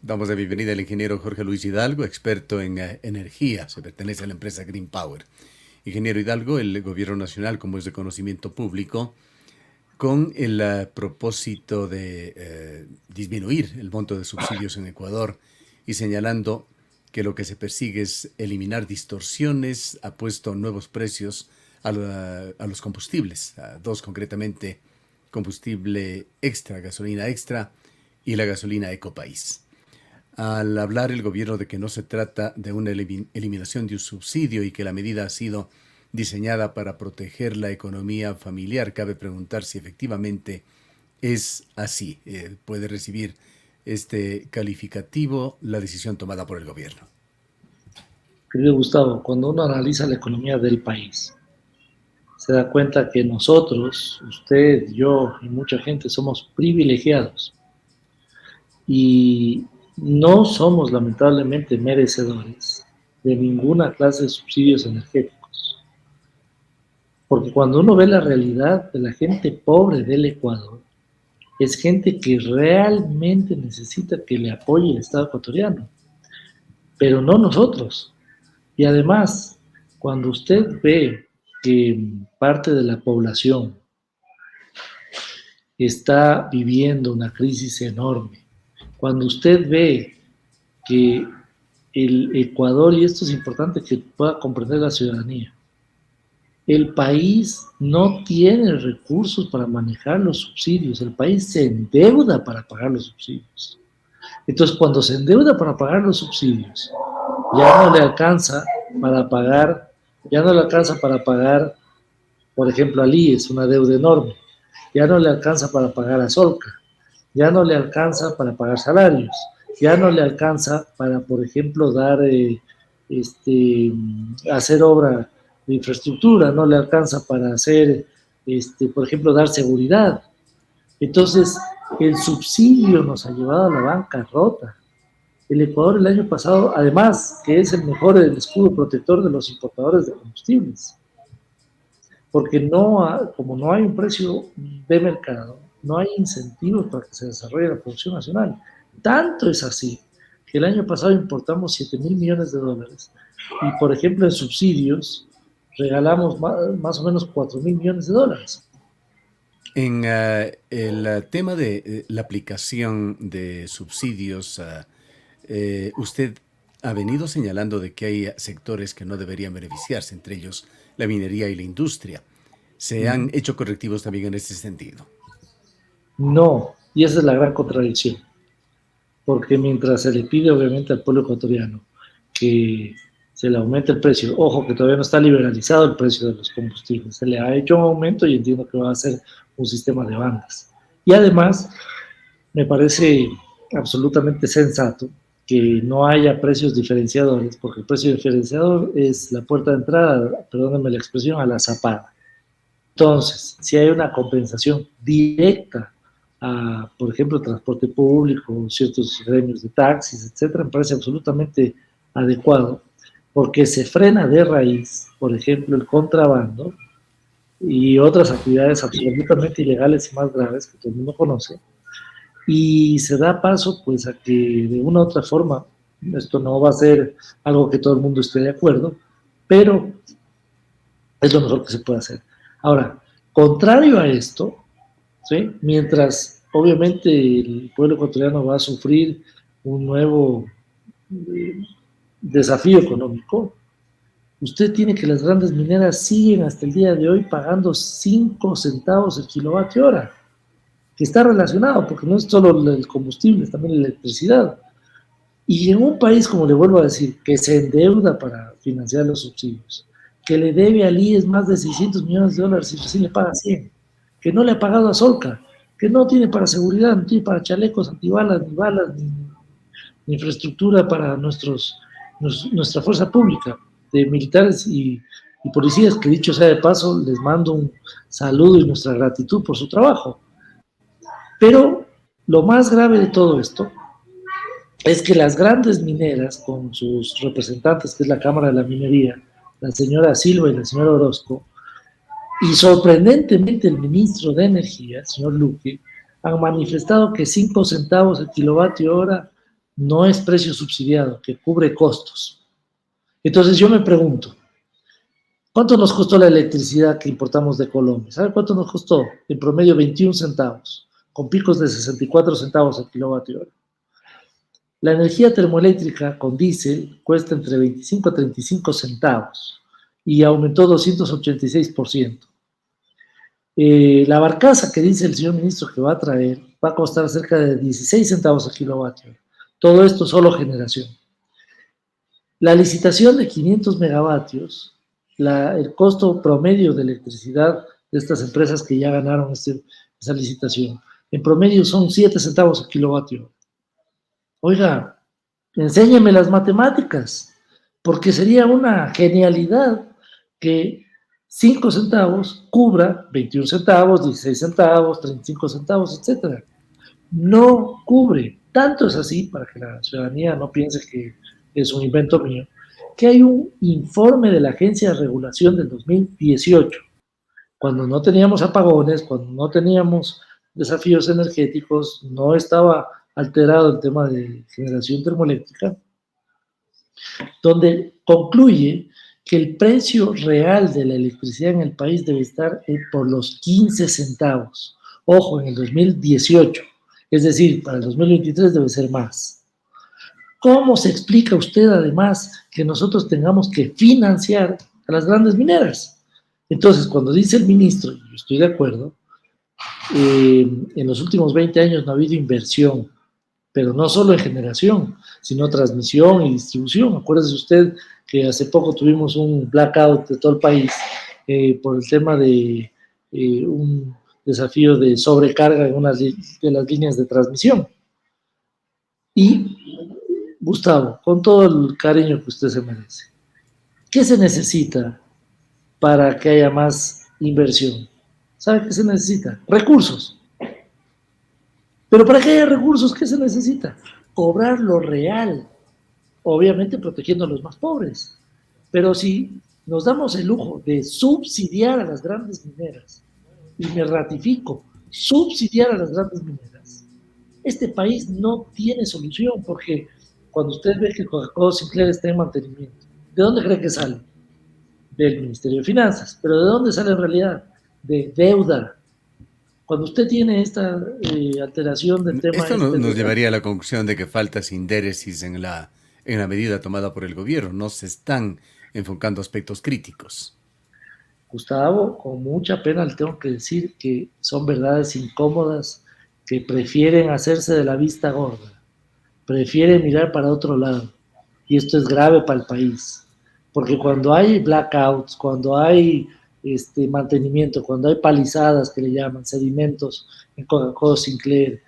Damos la bienvenida al ingeniero Jorge Luis Hidalgo, experto en energía, se pertenece a la empresa Green Power. Ingeniero Hidalgo, el gobierno nacional, como es de conocimiento público, con el propósito de disminuir el monto de subsidios en Ecuador y señalando que lo que se persigue es eliminar distorsiones, ha puesto nuevos precios a los combustibles, a dos concretamente, combustible extra, gasolina extra y la gasolina Ecopaís. Al hablar el gobierno de que no se trata de una eliminación de un subsidio y que la medida ha sido diseñada para proteger la economía familiar, cabe preguntar si efectivamente es así. ¿Puede recibir este calificativo la decisión tomada por el gobierno? Querido Gustavo, cuando uno analiza la economía del país, se da cuenta que nosotros, usted, yo y mucha gente somos privilegiados y no somos lamentablemente merecedores de ninguna clase de subsidios energéticos. Porque cuando uno ve la realidad de la gente pobre del Ecuador, es gente que realmente necesita que le apoye el Estado ecuatoriano, pero no nosotros. Y además, cuando usted ve que parte de la población está viviendo una crisis enorme, cuando usted ve que el Ecuador, y esto es importante que pueda comprender la ciudadanía, el país no tiene recursos para manejar los subsidios, el país se endeuda para pagar los subsidios. Entonces, cuando se endeuda para pagar los subsidios, ya no le alcanza para pagar, ya no le alcanza para pagar, por ejemplo, al IES, una deuda enorme, ya no le alcanza para pagar a Solca, ya no le alcanza para pagar salarios, ya no le alcanza para, por ejemplo, dar, hacer obra de infraestructura, no le alcanza para hacer, por ejemplo, dar seguridad. Entonces, el subsidio nos ha llevado a la bancarrota. El Ecuador el año pasado, además, que es el mejor el escudo protector de los importadores de combustibles, porque como no hay un precio de mercado, no hay incentivos para que se desarrolle la producción nacional. Tanto es así que el año pasado importamos 7.000 millones de dólares y, por ejemplo, en subsidios regalamos más o menos 4.000 millones de dólares. En el tema de la aplicación de subsidios, usted ha venido señalando de que hay sectores que no deberían beneficiarse, entre ellos la minería y la industria. ¿Se han hecho correctivos también en ese sentido? No, y esa es la gran contradicción, porque mientras se le pide obviamente al pueblo ecuatoriano que se le aumente el precio, ojo que todavía no está liberalizado el precio de los combustibles, se le ha hecho un aumento y entiendo que va a ser un sistema de bandas. Y además, me parece absolutamente sensato que no haya precios diferenciadores, porque el precio diferenciador es la puerta de entrada, perdónenme la expresión, a la zapada. Entonces, si hay una compensación directa a, por ejemplo, transporte público, ciertos gremios de taxis, etcétera, me parece absolutamente adecuado, porque se frena de raíz, por ejemplo, el contrabando y otras actividades absolutamente ilegales y más graves que todo el mundo conoce, y se da paso pues a que de una u otra forma, esto no va a ser algo que todo el mundo esté de acuerdo, pero es lo mejor que se puede hacer. Ahora, contrario a esto, ¿sí? Mientras obviamente el pueblo ecuatoriano va a sufrir un nuevo eh, desafío económico, usted tiene que las grandes mineras siguen hasta el día de hoy pagando 5 centavos el kilovatio hora, que está relacionado, porque no es solo el combustible, es también la electricidad. Y en un país, como le vuelvo a decir, que se endeuda para financiar los subsidios, que le debe al IES más de 600 millones de dólares y recién le paga 100, que no le ha pagado a Solca, que no tiene para seguridad, no tiene para chalecos antibalas, ni balas, ni infraestructura para nuestra fuerza pública de militares y policías, que dicho sea de paso, les mando un saludo y nuestra gratitud por su trabajo. Pero lo más grave de todo esto es que las grandes mineras, con sus representantes, que es la Cámara de la Minería, la señora Silva y la señora Orozco, y sorprendentemente el ministro de Energía, el señor Luque, han manifestado que 5 centavos el kilovatio hora no es precio subsidiado, que cubre costos. Entonces yo me pregunto, ¿cuánto nos costó la electricidad que importamos de Colombia? ¿Sabe cuánto nos costó? En promedio 21 centavos, con picos de 64 centavos al kilovatio hora. La energía termoeléctrica con diésel cuesta entre 25 a 35 centavos y aumentó 286%. La barcaza que dice el señor ministro que va a traer va a costar cerca de 16 centavos al kilovatio. Todo esto solo generación. La licitación de 500 megavatios, el costo promedio de electricidad de estas empresas que ya ganaron esa licitación, en promedio son 7 centavos al kilovatio. Oiga, enséñeme las matemáticas, porque sería una genialidad que 5 centavos cubra 21 centavos, 16 centavos, 35 centavos, etcétera. No cubre. Tanto es así, para que la ciudadanía no piense que es un invento mío, que hay un informe de la Agencia de Regulación del 2018, cuando no teníamos apagones, cuando no teníamos desafíos energéticos, no estaba alterado el tema de generación termoeléctrica, donde concluye que el precio real de la electricidad en el país debe estar por los 15 centavos. Ojo, en el 2018, es decir, para el 2023 debe ser más. ¿Cómo se explica usted además que nosotros tengamos que financiar a las grandes mineras? Entonces, cuando dice el ministro, y yo estoy de acuerdo, en los últimos 20 años no ha habido inversión, pero no solo en generación, sino transmisión y distribución. Acuérdese usted que hace poco tuvimos un blackout de todo el país por el tema de un desafío de sobrecarga en una de las líneas de transmisión. Y, Gustavo, con todo el cariño que usted se merece, ¿qué se necesita para que haya más inversión? ¿Sabe qué se necesita? Recursos. Pero para que haya recursos, ¿qué se necesita? Cobrar lo real, obviamente protegiendo a los más pobres. Pero si nos damos el lujo de subsidiar a las grandes mineras, y me ratifico, subsidiar a las grandes mineras, este país no tiene solución, porque cuando usted ve que Coca-Cola Sinclair está en mantenimiento, ¿de dónde cree que sale? Del Ministerio de Finanzas. ¿Pero de dónde sale en realidad? De deuda. Cuando usted tiene esta alteración del tema Esto nos llevaría a la conclusión de que falta sindéresis en la medida tomada por el gobierno. No se están enfocando aspectos críticos. Gustavo, con mucha pena le tengo que decir que son verdades incómodas que prefieren hacerse de la vista gorda, prefieren mirar para otro lado. Y esto es grave para el país, porque cuando hay blackouts, cuando hay mantenimiento, cuando hay palizadas que le llaman, sedimentos en Coca-Cola Sinclair,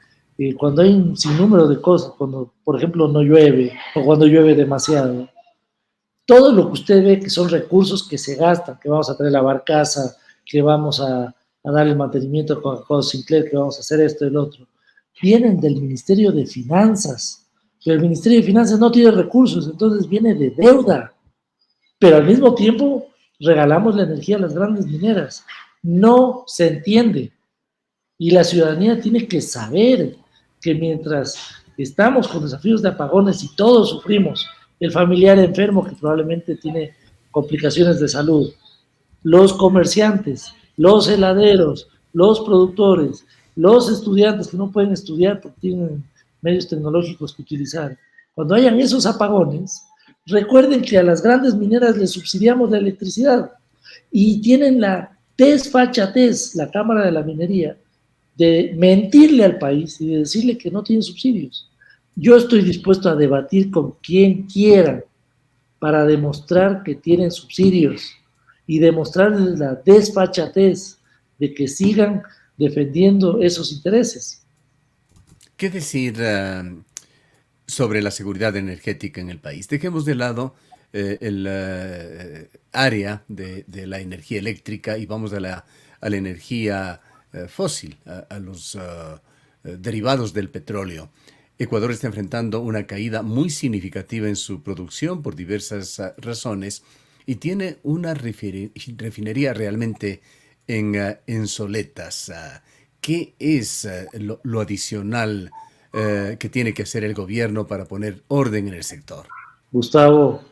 cuando hay un sinnúmero de cosas, cuando por ejemplo no llueve o cuando llueve demasiado, todo lo que usted ve que son recursos que se gastan, que vamos a traer la barcaza, que vamos a dar el mantenimiento a Coca-Cola Sinclair, que vamos a hacer esto y lo otro, vienen del Ministerio de Finanzas. Pero el Ministerio de Finanzas no tiene recursos, entonces viene de deuda. Pero al mismo tiempo regalamos la energía a las grandes mineras. No se entiende. Y la ciudadanía tiene que saber que mientras estamos con desafíos de apagones y todos sufrimos, el familiar enfermo que probablemente tiene complicaciones de salud, los comerciantes, los heladeros, los productores, los estudiantes que no pueden estudiar porque tienen medios tecnológicos que utilizar. Cuando hayan esos apagones, recuerden que a las grandes mineras les subsidiamos la electricidad y tienen la desfachatez, la Cámara de la Minería, de mentirle al país y de decirle que no tiene subsidios. Yo estoy dispuesto a debatir con quien quiera para demostrar que tienen subsidios y demostrarles la desfachatez de que sigan defendiendo esos intereses. ¿Qué decir sobre la seguridad energética en el país? Dejemos de lado el área de la energía eléctrica y vamos a la energía fósil, a los derivados del petróleo. Ecuador está enfrentando una caída muy significativa en su producción por diversas razones y tiene una refinería realmente en Soletas. ¿Qué es lo adicional que tiene que hacer el gobierno para poner orden en el sector? Gustavo,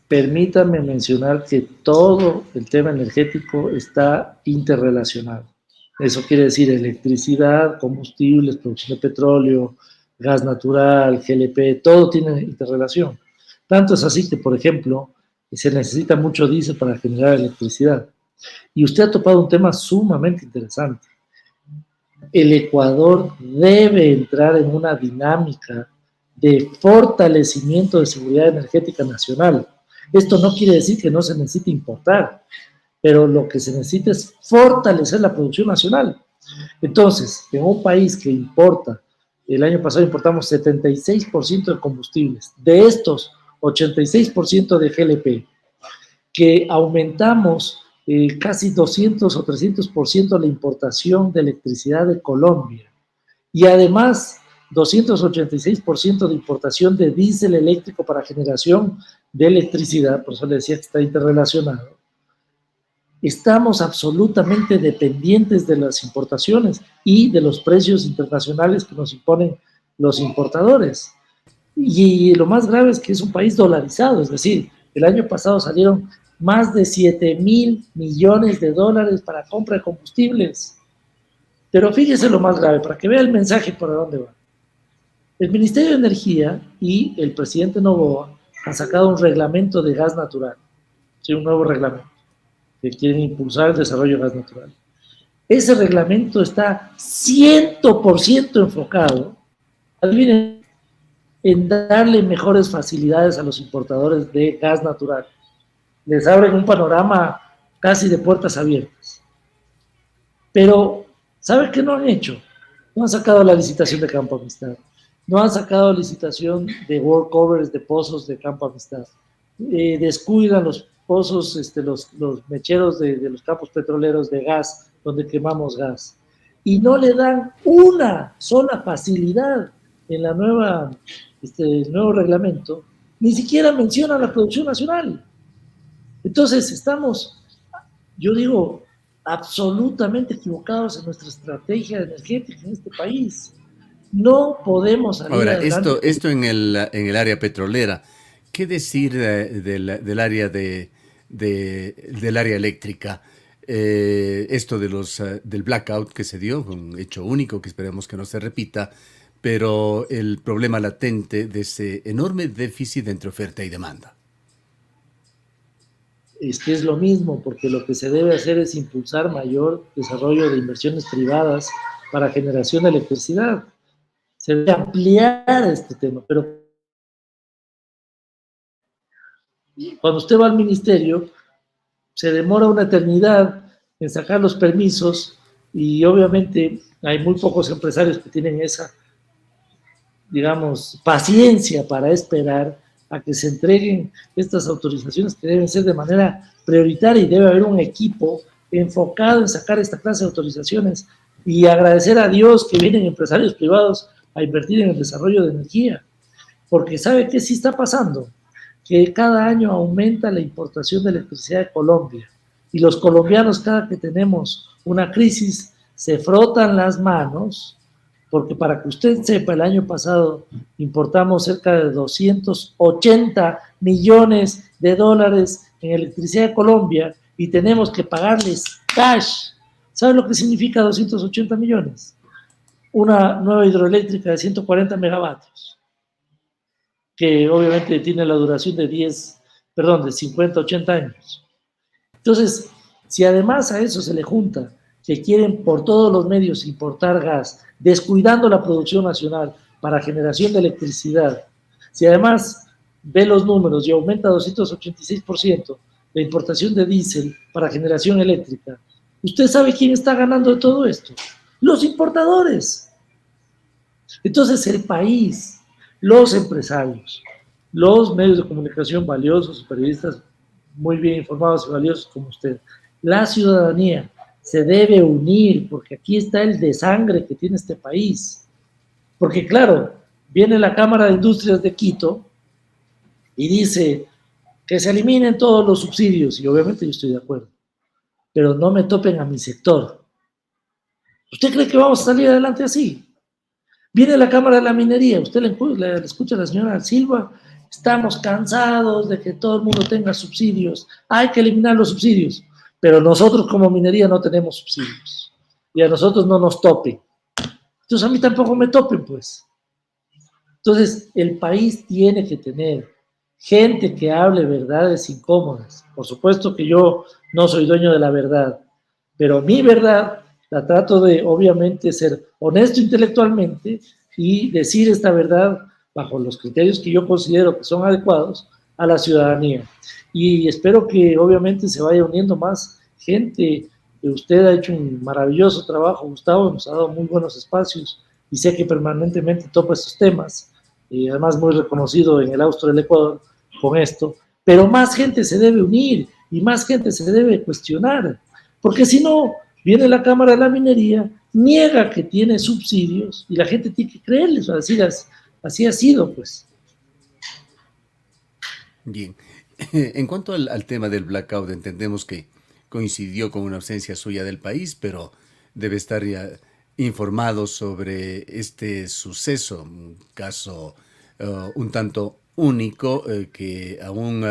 permítame mencionar que todo el tema energético está interrelacionado. Eso quiere decir electricidad, combustibles, producción de petróleo, gas natural, GLP, todo tiene interrelación. Tanto es así que, por ejemplo, se necesita mucho diésel para generar electricidad. Y usted ha topado un tema sumamente interesante. El Ecuador debe entrar en una dinámica de fortalecimiento de seguridad energética nacional. Esto no quiere decir que no se necesite importar, pero lo que se necesita es fortalecer la producción nacional. Entonces, en un país que importa, el año pasado importamos 76% de combustibles, de estos 86% de GLP, que aumentamos casi 200 o 300% la importación de electricidad de Colombia y además 286% de importación de diésel eléctrico para generación de electricidad, por eso le decía que está interrelacionado. Estamos absolutamente dependientes de las importaciones y de los precios internacionales que nos imponen los importadores. Y lo más grave es que es un país dolarizado, es decir, el año pasado salieron más de 7.000 millones de dólares para compra de combustibles. Pero fíjese lo más grave, para que vea el mensaje por dónde va. El Ministerio de Energía y el presidente Noboa han sacado un reglamento de gas natural, ¿sí? Un nuevo reglamento que quieren impulsar el desarrollo de gas natural. Ese reglamento está 100% enfocado, adivinen, en darle mejores facilidades a los importadores de gas natural. Les abren un panorama casi de puertas abiertas. Pero, ¿sabe qué no han hecho? No han sacado la licitación de Campo Amistad. No han sacado licitación de workovers de pozos de Campo Amistad. Descuidan los pozos, los mecheros de los campos petroleros de gas, donde quemamos gas. Y no le dan una sola facilidad en la el nuevo reglamento, ni siquiera menciona la producción nacional. Entonces, estamos, yo digo, absolutamente equivocados en nuestra estrategia energética en este país. No podemos salir Ahora, adelante. esto en el área petrolera. ¿Qué decir del área del área eléctrica? Esto del blackout que se dio, un hecho único que esperemos que no se repita, pero el problema latente de ese enorme déficit entre oferta y demanda. Es que es lo mismo, porque lo que se debe hacer es impulsar mayor desarrollo de inversiones privadas para generación de electricidad. Se debe ampliar este tema, pero cuando usted va al ministerio, se demora una eternidad en sacar los permisos y obviamente hay muy pocos empresarios que tienen esa, digamos, paciencia para esperar a que se entreguen estas autorizaciones que deben ser de manera prioritaria y debe haber un equipo enfocado en sacar esta clase de autorizaciones y agradecer a Dios que vienen empresarios privados a invertir en el desarrollo de energía, porque ¿sabe qué sí está pasando? Que cada año aumenta la importación de electricidad de Colombia y los colombianos cada que tenemos una crisis se frotan las manos porque para que usted sepa, el año pasado importamos cerca de 280 millones de dólares en electricidad de Colombia y tenemos que pagarles cash. ¿Sabe lo que significa 280 millones? Una nueva hidroeléctrica de 140 megavatios, que obviamente tiene la duración de 50, 80 años. Entonces, si además a eso se le junta que quieren por todos los medios importar gas, descuidando la producción nacional para generación de electricidad, si además ve los números y aumenta 286% la importación de diésel para generación eléctrica, ¿usted sabe quién está ganando de todo esto? Los importadores. Entonces el país, los empresarios, los medios de comunicación valiosos, periodistas muy bien informados y valiosos como usted, la ciudadanía se debe unir porque aquí está el desangre que tiene este país. Porque claro, viene la Cámara de Industrias de Quito y dice que se eliminen todos los subsidios y obviamente yo estoy de acuerdo, pero no me topen a mi sector. ¿Usted cree que vamos a salir adelante así? Viene la Cámara de la Minería, usted le escucha a la señora Silva, estamos cansados de que todo el mundo tenga subsidios, hay que eliminar los subsidios, pero nosotros como minería no tenemos subsidios y a nosotros no nos topen. Entonces a mí tampoco me topen, pues. Entonces el país tiene que tener gente que hable verdades incómodas. Por supuesto que yo no soy dueño de la verdad, pero mi verdad la trato de, obviamente, ser honesto intelectualmente y decir esta verdad bajo los criterios que yo considero que son adecuados a la ciudadanía. Y espero que, obviamente, se vaya uniendo más gente. Usted ha hecho un maravilloso trabajo, Gustavo, nos ha dado muy buenos espacios y sé que permanentemente topa estos temas, y además muy reconocido en el Austro del Ecuador con esto, pero más gente se debe unir y más gente se debe cuestionar, porque si no, viene la Cámara de la Minería, niega que tiene subsidios y la gente tiene que creerles, así ha sido, pues. Bien. En cuanto al tema del blackout, entendemos que coincidió con una ausencia suya del país, pero debe estar ya informado sobre este suceso, un caso un tanto único que aún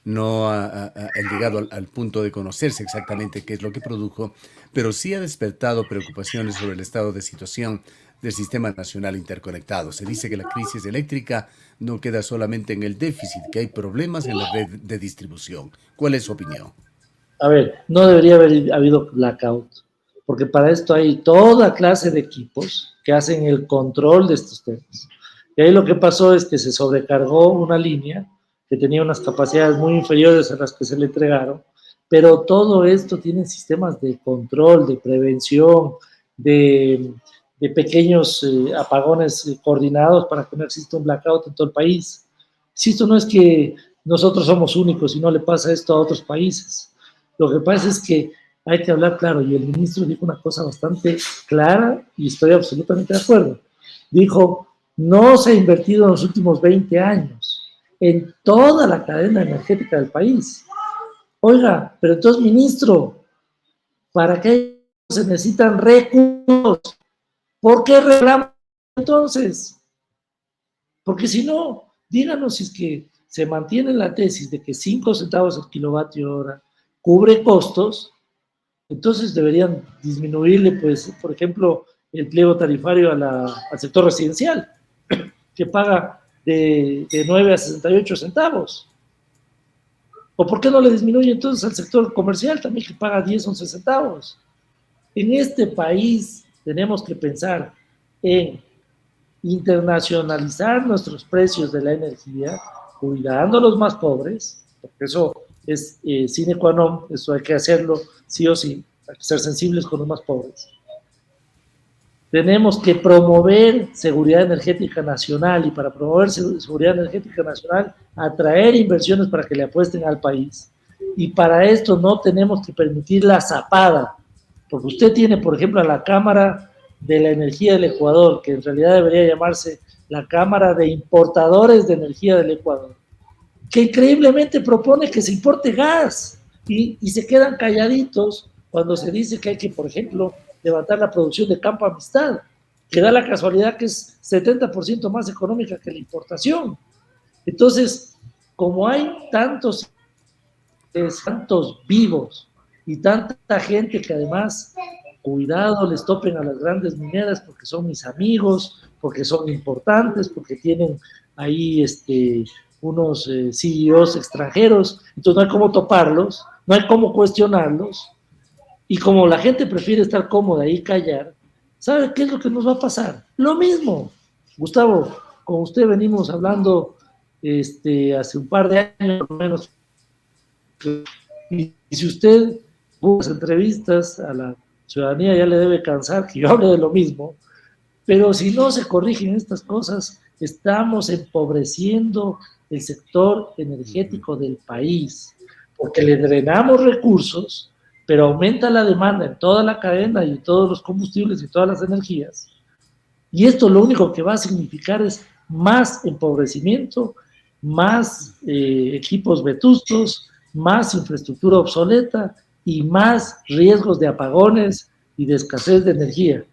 no ha llegado al punto de conocerse exactamente qué es lo que produjo, pero sí ha despertado preocupaciones sobre el estado de situación del Sistema Nacional Interconectado. Se dice que la crisis eléctrica no queda solamente en el déficit, que hay problemas en la red de distribución. ¿Cuál es su opinión? A ver, no debería haber habido blackout, porque para esto hay toda clase de equipos que hacen el control de estos temas. Y ahí lo que pasó es que se sobrecargó una línea que tenía unas capacidades muy inferiores a las que se le entregaron, pero todo esto tiene sistemas de control, de prevención, de, de pequeños apagones coordinados para que no exista un blackout en todo el país. Si esto no es que nosotros somos únicos y no le pasa esto a otros países. Lo que pasa es que hay que hablar claro, y el ministro dijo una cosa bastante clara y estoy absolutamente de acuerdo. Dijo, no se ha invertido en los últimos 20 años en toda la cadena energética del país. Oiga, pero entonces, ministro, ¿para qué se necesitan recursos? ¿Por qué reclamos entonces? Porque si no, díganos si es que se mantiene la tesis de que 5 centavos el kilovatio hora cubre costos, entonces deberían disminuirle, pues, por ejemplo, el pliego tarifario al sector residencial, que paga de 9 a 68 centavos. ¿O por qué no le disminuye entonces al sector comercial también, que paga 10, 11 centavos? En este país tenemos que pensar en internacionalizar nuestros precios de la energía, cuidando a los más pobres, porque eso es sine qua non, eso hay que hacerlo sí o sí, hay que ser sensibles con los más pobres. Tenemos que promover seguridad energética nacional y para promover seguridad energética nacional, atraer inversiones para que le apuesten al país. Y para esto no tenemos que permitir la zapada, porque usted tiene, por ejemplo, a la Cámara de la Energía del Ecuador, que en realidad debería llamarse la Cámara de Importadores de Energía del Ecuador, que increíblemente propone que se importe gas y se quedan calladitos cuando se dice que hay que, por ejemplo, levantar la producción de Campo Amistad, que da la casualidad que es 70% más económica que la importación. Entonces, como hay tantos vivos y tanta gente que además, cuidado, les topen a las grandes mineras porque son mis amigos, porque son importantes, porque tienen ahí unos CEOs extranjeros, entonces no hay cómo toparlos, no hay cómo cuestionarlos, y como la gente prefiere estar cómoda y callar, ¿sabe qué es lo que nos va a pasar? Lo mismo. Gustavo, con usted venimos hablando hace un par de años, por lo menos, y si usted busca entrevistas a la ciudadanía, ya le debe cansar que yo hable de lo mismo, pero si no se corrigen estas cosas, estamos empobreciendo el sector energético del país, porque le drenamos recursos, pero aumenta la demanda en toda la cadena y en todos los combustibles y todas las energías. Y esto lo único que va a significar es más empobrecimiento, más equipos vetustos, más infraestructura obsoleta y más riesgos de apagones y de escasez de energía.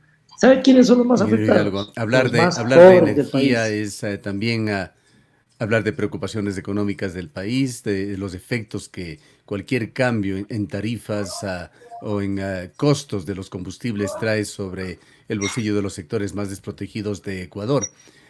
¿Sabe quiénes son los más Ingeniero afectados? Hidalgo, hablar Los más hablar de pobres del energía país. es también hablar de preocupaciones económicas del país, de los efectos que cualquier cambio en tarifas o en costos de los combustibles trae sobre el bolsillo de los sectores más desprotegidos de Ecuador.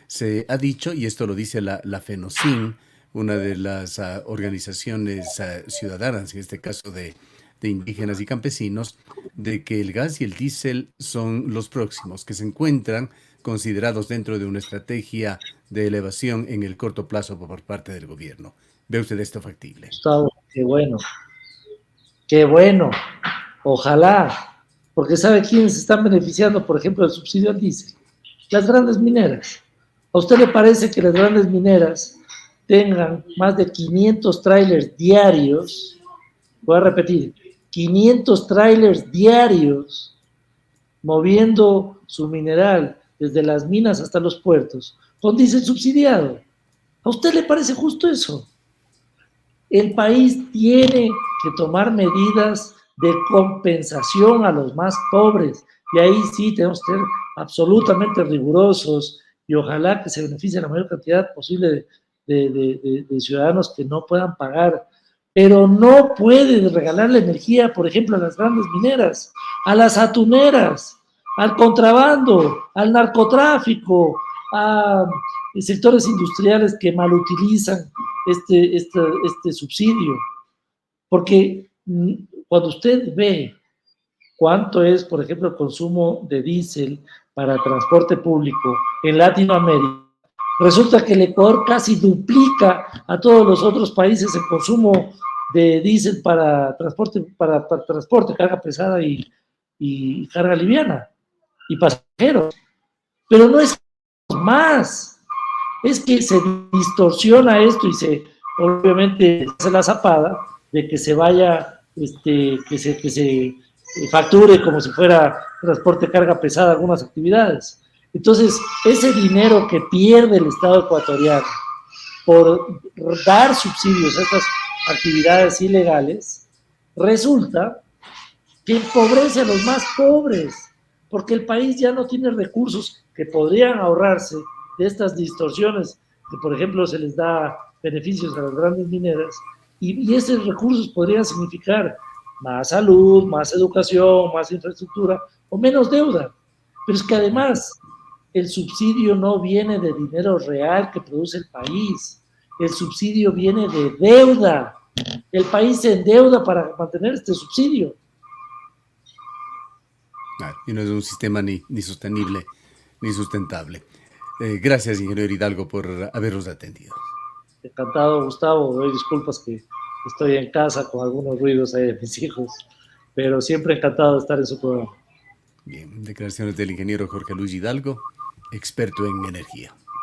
Se ha dicho, y esto lo dice la FENOCIN, una de las organizaciones ciudadanas, en este caso de indígenas y campesinos, de que el gas y el diésel son los próximos, que se encuentran considerados dentro de una estrategia de elevación en el corto plazo por parte del gobierno. ¿Ve usted esto factible? Gustavo, qué bueno, qué bueno. Ojalá, porque ¿sabe quiénes se están beneficiando, por ejemplo, del subsidio al diésel? Las grandes mineras. ¿A usted le parece que las grandes mineras tengan más de 500 trailers diarios? Voy a repetir, 500 trailers diarios moviendo su mineral desde las minas hasta los puertos con diésel subsidiado. ¿A usted le parece justo eso? El país tiene que tomar medidas de compensación a los más pobres. Y ahí sí tenemos que ser absolutamente rigurosos y ojalá que se beneficie la mayor cantidad posible de ciudadanos que no puedan pagar. Pero no puede regalar la energía, por ejemplo, a las grandes mineras, a las atuneras, al contrabando, al narcotráfico, a sectores industriales que malutilizan este subsidio. Porque cuando usted ve cuánto es, por ejemplo, el consumo de diésel para transporte público en Latinoamérica, resulta que el Ecuador casi duplica a todos los otros países el consumo de diésel para transporte, carga pesada y carga liviana y pasajeros. Pero no es más, es que se distorsiona esto y obviamente se la zapada de que se vaya, que se facture como si fuera transporte carga pesada algunas actividades. Entonces, ese dinero que pierde el Estado ecuatoriano por dar subsidios a estas actividades ilegales, resulta que empobrece a los más pobres, porque el país ya no tiene recursos que podrían ahorrarse de estas distorsiones, que por ejemplo se les da beneficios a las grandes mineras, y esos recursos podrían significar más salud, más educación, más infraestructura o menos deuda. Pero es que además el subsidio no viene de dinero real que produce el país, el subsidio viene de deuda. El país se endeuda para mantener este subsidio. Y no es un sistema ni sostenible ni sustentable. Gracias, ingeniero Hidalgo, por habernos atendido. Encantado, Gustavo. Doy disculpas que estoy en casa con algunos ruidos ahí de mis hijos, pero siempre encantado de estar en su programa. Bien, declaraciones del ingeniero Jorge Luis Hidalgo, experto en energía.